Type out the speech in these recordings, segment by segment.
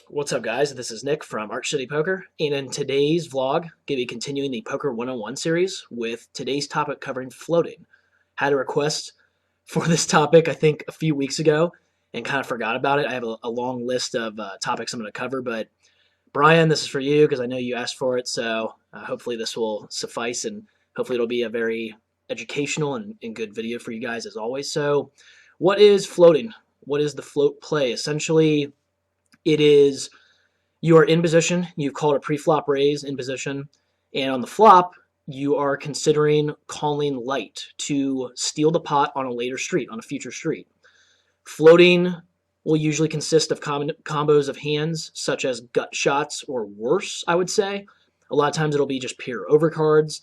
What's up, guys? This is Nick from Arch City Poker, and in today's vlog, going to be continuing the Poker 101 series with today's topic covering floating. Had a request for this topic, I think, a few weeks ago, and kind of forgot about it. I have a long list of topics I'm going to cover, but Brian, this is for you because I know you asked for it, so hopefully this will suffice, and hopefully it'll be a very educational and good video for you guys as always. So, what is floating? What is the float play? Essentially, it is you are in position, you've called a pre-flop raise in position, and on the flop, you are considering calling light to steal the pot on a later street, on a future street. Floating will usually consist of combos of hands, such as gut shots or worse, I would say. A lot of times it'll be just pure overcards.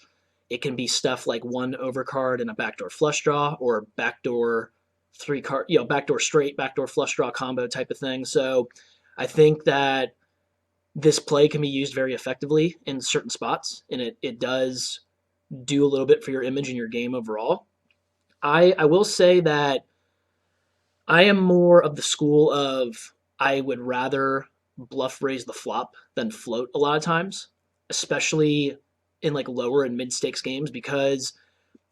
It can be stuff like one overcard and a backdoor flush draw, or backdoor three card, backdoor straight, backdoor flush draw combo type of thing. So I think that this play can be used very effectively in certain spots, and it does do a little bit for your image and your game overall. I will say that I am more of the school of I would rather bluff raise the flop than float a lot of times, especially in like lower and mid stakes games, because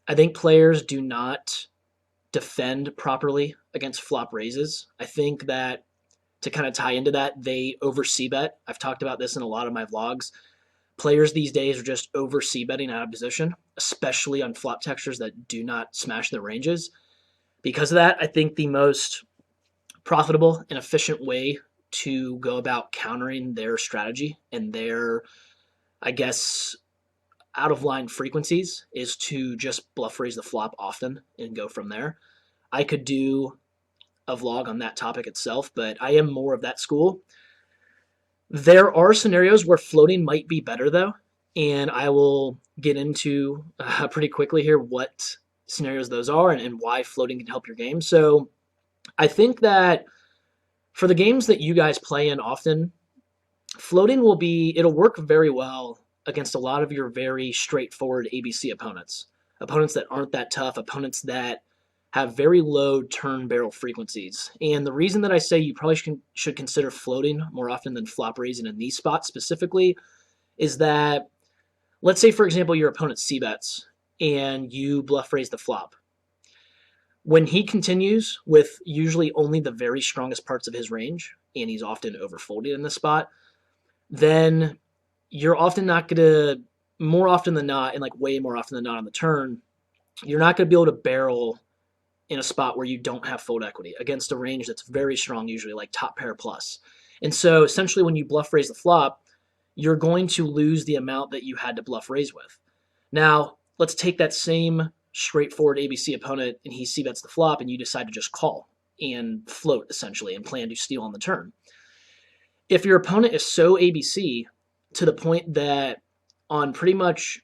I think players do not defend properly against flop raises. I think that to kind of tie into that, they over c-bet. I've talked about this in a lot of my vlogs. Players these days are just over c-betting out of position, especially on flop textures that do not smash their ranges. Because of that, I think the most profitable and efficient way to go about countering their strategy and their, I guess, out of line frequencies is to just bluff raise the flop often and go from there. I could do a vlog on that topic itself, but I am more of that school. There are scenarios where floating might be better, though, and I will get into pretty quickly here what scenarios those are and why floating can help your game. So I think that for the games that you guys play in often, floating it'll work very well against a lot of your very straightforward ABC opponents. Opponents that aren't that tough, opponents that have very low turn barrel frequencies. And the reason that I say you probably should consider floating more often than flop raising in these spots specifically is that, let's say, for example, your opponent c-bets and you bluff raise the flop. When he continues with usually only the very strongest parts of his range, and he's often overfolded in this spot, then you're often not going to, more often than not, and like way more often than not on the turn, you're not going to be able to barrel in a spot where you don't have fold equity against a range that's very strong, usually like top pair plus. And so essentially when you bluff raise the flop, you're going to lose the amount that you had to bluff raise with. Now, let's take that same straightforward ABC opponent and he c-bets the flop and you decide to just call and float essentially and plan to steal on the turn. If your opponent is so ABC to the point that on pretty much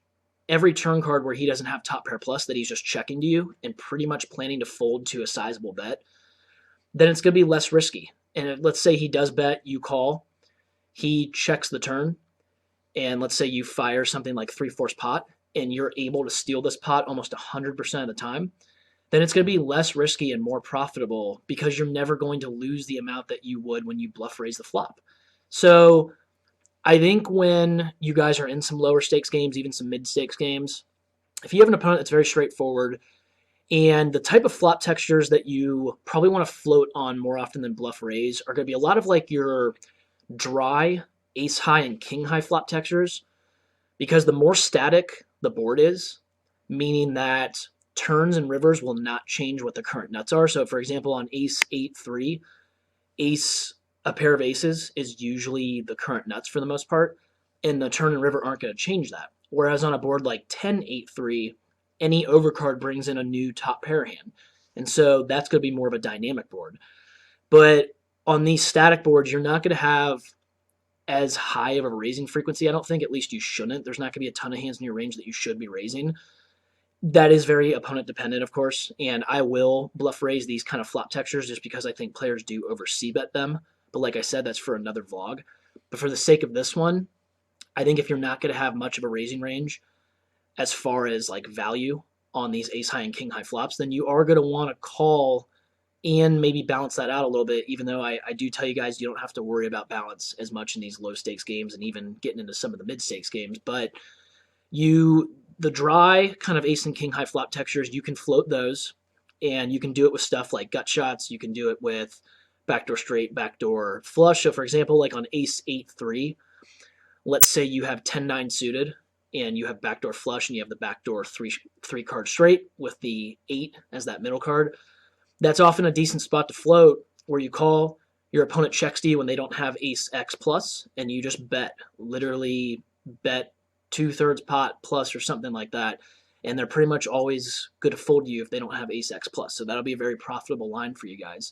every turn card where he doesn't have top pair plus that he's just checking to you and pretty much planning to fold to a sizable bet, then it's going to be less risky. And let's say he does bet, you call, he checks the turn, and let's say you fire something like 3/4 pot, and you're able to steal this pot almost 100% of the time, then it's going to be less risky and more profitable because you're never going to lose the amount that you would when you bluff raise the flop. So I think when you guys are in some lower stakes games, even some mid stakes games, if you have an opponent that's very straightforward and the type of flop textures that you probably want to float on more often than bluff raise are going to be a lot of like your dry ace high and king high flop textures, because the more static the board is, meaning that turns and rivers will not change what the current nuts are. So for example, on ace 8-3, a pair of aces is usually the current nuts for the most part, and the turn and river aren't going to change that. Whereas on a board like 10-8-3, any overcard brings in a new top pair hand. And so that's going to be more of a dynamic board. But on these static boards, you're not going to have as high of a raising frequency, I don't think. At least you shouldn't. There's not going to be a ton of hands in your range that you should be raising. That is very opponent dependent, of course, and I will bluff raise these kind of flop textures just because I think players do over c-bet them. But like I said, that's for another vlog. But for the sake of this one, I think if you're not going to have much of a raising range as far as like value on these ace high and king high flops, then you are going to want to call and maybe balance that out a little bit, even though I do tell you guys you don't have to worry about balance as much in these low stakes games and even getting into some of the mid stakes games. But the dry kind of ace and king high flop textures, you can float those, and you can do it with stuff like gut shots. You can do it with backdoor straight, backdoor flush. So for example, like on ace 8-3, let's say you have 10-9 suited and you have backdoor flush and you have the backdoor three card straight with the 8 as that middle card. That's often a decent spot to float, where you call, your opponent checks to you when they don't have ace X plus, and you just bet, literally bet 2/3 pot plus or something like that. And they're pretty much always good to fold you if they don't have ace X plus. So that'll be a very profitable line for you guys.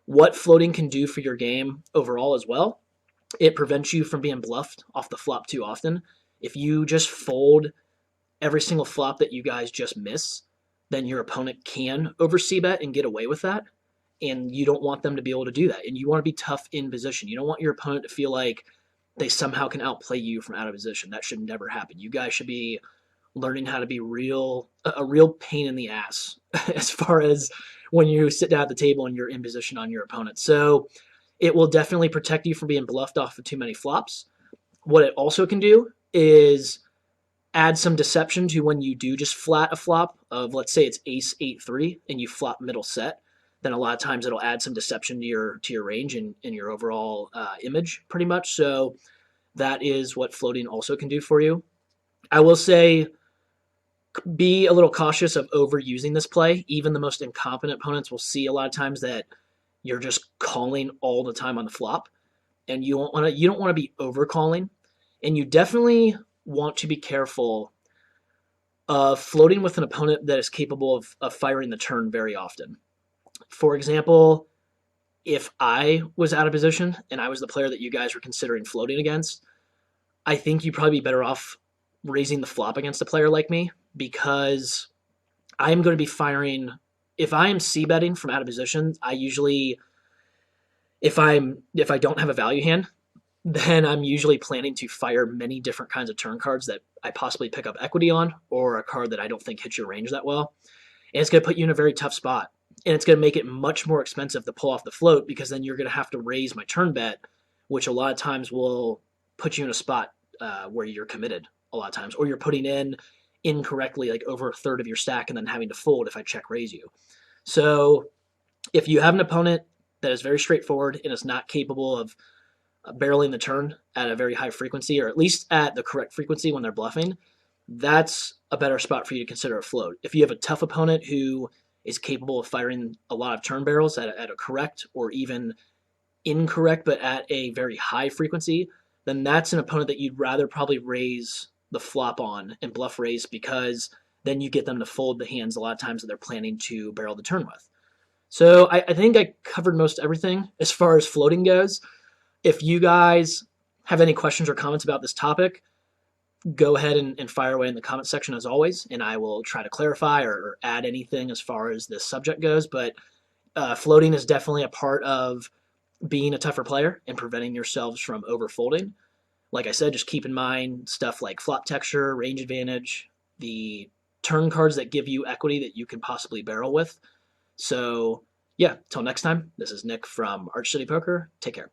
What floating can do for your game overall as well, it prevents you from being bluffed off the flop too often. If you just fold every single flop that you guys just miss, then your opponent can over c-bet and get away with that. And you don't want them to be able to do that. And you want to be tough in position. You don't want your opponent to feel like they somehow can outplay you from out of position. That should never happen. You guys should be learning how to be a real pain in the ass as far as when you sit down at the table and you're in position on your opponent. So it will definitely protect you from being bluffed off of too many flops. What it also can do is add some deception to when you do just flat a flop of, let's say it's ace 8-3 and you flop middle set, then a lot of times it'll add some deception to your range and your overall image pretty much. So that is what floating also can do for you. I will say be a little cautious of overusing this play. Even the most incompetent opponents will see a lot of times that you're just calling all the time on the flop, and you don't want to be over calling, and you definitely want to be careful of floating with an opponent that is capable of firing the turn very often. For example, if I was out of position and I was the player that you guys were considering floating against, I think you'd probably be better off raising the flop against a player like me, because I'm going to be firing. If I am c-betting from out of position, I usually, if I don't have a value hand, then I'm usually planning to fire many different kinds of turn cards that I possibly pick up equity on, or a card that I don't think hits your range that well. And it's going to put you in a very tough spot. And it's going to make it much more expensive to pull off the float, because then you're going to have to raise my turn bet, which a lot of times will put you in a spot where you're committed a lot of times, or you're putting in incorrectly, like over a third of your stack, and then having to fold if I check raise you. So if you have an opponent that is very straightforward and is not capable of barreling the turn at a very high frequency, or at least at the correct frequency when they're bluffing, that's a better spot for you to consider a float. If you have a tough opponent who is capable of firing a lot of turn barrels at a correct or even incorrect, but at a very high frequency, then that's an opponent that you'd rather probably raise the flop on and bluff raise, because then you get them to fold the hands a lot of times that they're planning to barrel the turn with. So I think I covered most everything as far as floating goes. If you guys have any questions or comments about this topic, go ahead and fire away in the comment section as always, and I will try to clarify or add anything as far as this subject goes. But floating is definitely a part of being a tougher player and preventing yourselves from overfolding. Like I said, just keep in mind stuff like flop texture, range advantage, the turn cards that give you equity that you can possibly barrel with. So yeah, till next time, this is Nick from Arch City Poker. Take care.